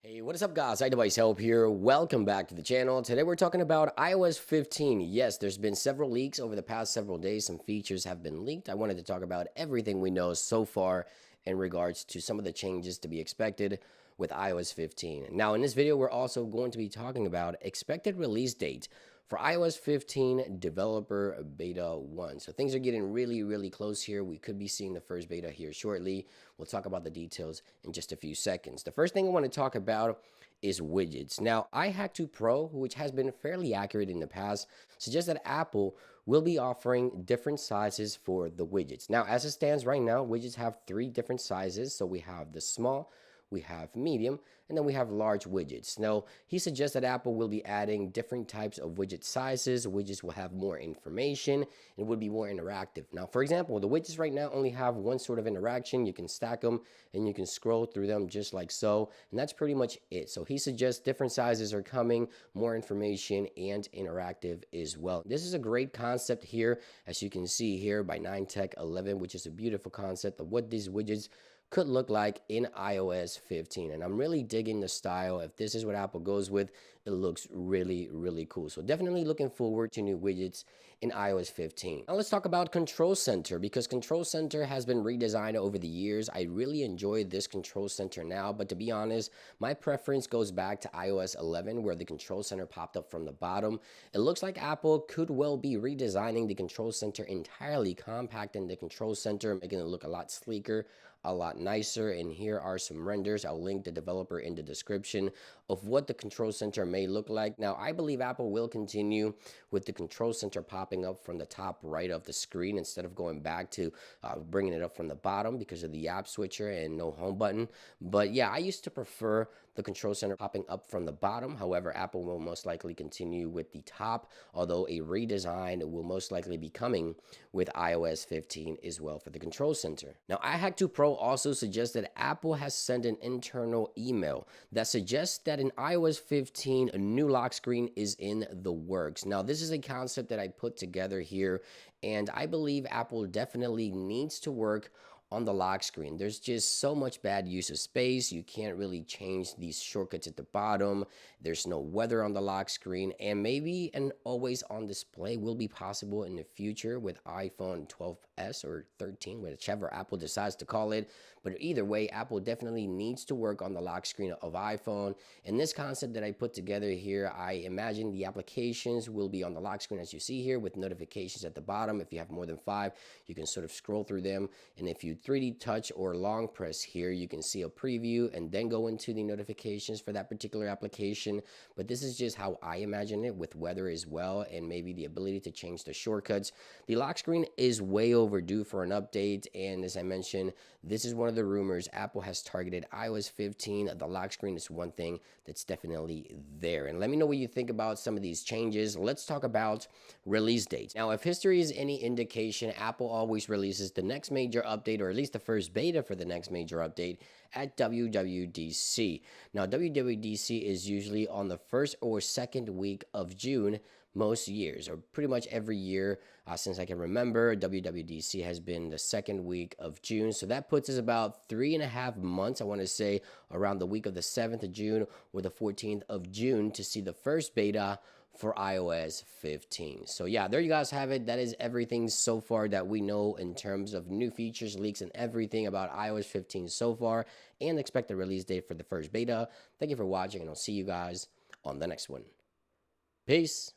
Hey, what is up guys? iDevice Help here. Welcome back to the channel. Today we're talking about iOS 15. Yes, there's been several leaks over the past several days. Some features have been leaked. I wanted to talk about everything we know so far in regards to some of the changes to be expected with iOS 15. Now in this video, we're also going to be talking about expected release date for iOS 15 Developer Beta 1. So things are getting really close here. We could be seeing the first beta here shortly. We'll talk about the details in just a few seconds. The first thing I want to talk about is widgets. Now, iHacktu Pro, which has been fairly accurate in the past, suggests that Apple will be offering different sizes for the widgets. Now, as it stands right now, widgets have 3 different sizes. So we have the small, we have medium, and then we have large widgets. Now, he suggests that Apple will be adding different types of widget sizes. Widgets will have more information and would be more interactive. Now, for example, the widgets right now only have one sort of interaction. You can stack them and you can scroll through them just like so, and that's pretty much it. So he suggests different sizes are coming, more information, and interactive as well. This is a great concept here, as you can see here by 9Tech11, which is a beautiful concept of what these widgets could look like in iOS 15. And I'm really digging the style. If this is what Apple goes with, it looks really cool. So definitely looking forward to new widgets in iOS 15. Now let's talk about Control Center, because Control Center has been redesigned over the years. I really enjoy this Control Center now, but to be honest, my preference goes back to iOS 11, where the Control Center popped up from the bottom. It looks like Apple could well be redesigning the Control Center entirely, compacting the Control Center, making it look a lot sleeker, a lot nicer. And here are some renders. I'll link the developer in the description of what the Control Center may look like. Now, I believe Apple will continue with the Control Center popping up from the top right of the screen instead of going back to bringing it up from the bottom because of the app switcher and no home button. But yeah, I used to prefer the Control Center popping up from the bottom. However, Apple will most likely continue with the top, although a redesign will most likely be coming with iOS 15 as well for the Control Center. Now, iHacktu Pro also suggests that Apple has sent an internal email that suggests that in iOS 15, a new lock screen is in the works. Now, this is a concept that I put together here, and I believe Apple definitely needs to work on the lock screen. There's just so much bad use of space. You can't really change these shortcuts at the bottom. There's no weather on the lock screen, and maybe an always on display will be possible in the future with iPhone 12s or 13, whichever Apple decides to call it. But either way, Apple definitely needs to work on the lock screen of iPhone. And this concept that I put together here, I imagine the applications will be on the lock screen as you see here, with notifications at the bottom. If you have more than 5, you can sort of scroll through them. And if you 3D touch or long press here, you can see a preview and then go into the notifications for that particular application. But this is just how I imagine it, with weather as well, and maybe the ability to change the shortcuts. The lock screen is way overdue for an update, and as I mentioned, this is one of the rumors. Apple has targeted iOS 15. The lock screen is one thing that's definitely there. And let me know what you think about some of these changes. Let's talk about release dates. Now, if history is any indication, Apple always releases the next major update, or at least the first beta for the next major update, at WWDC. Now, WWDC is usually on the first or second week of June most years, or pretty much every year since I can remember. WWDC has been the second week of June, so that puts us about 3.5 months, I want to say around the week of the 7th of June or the 14th of June, to see the first beta for iOS 15. So yeah, there you guys have it. That is everything so far that we know in terms of new features, leaks, and everything about iOS 15 so far, and expected release date for the first beta. Thank you for watching, and I'll see you guys on the next one. Peace.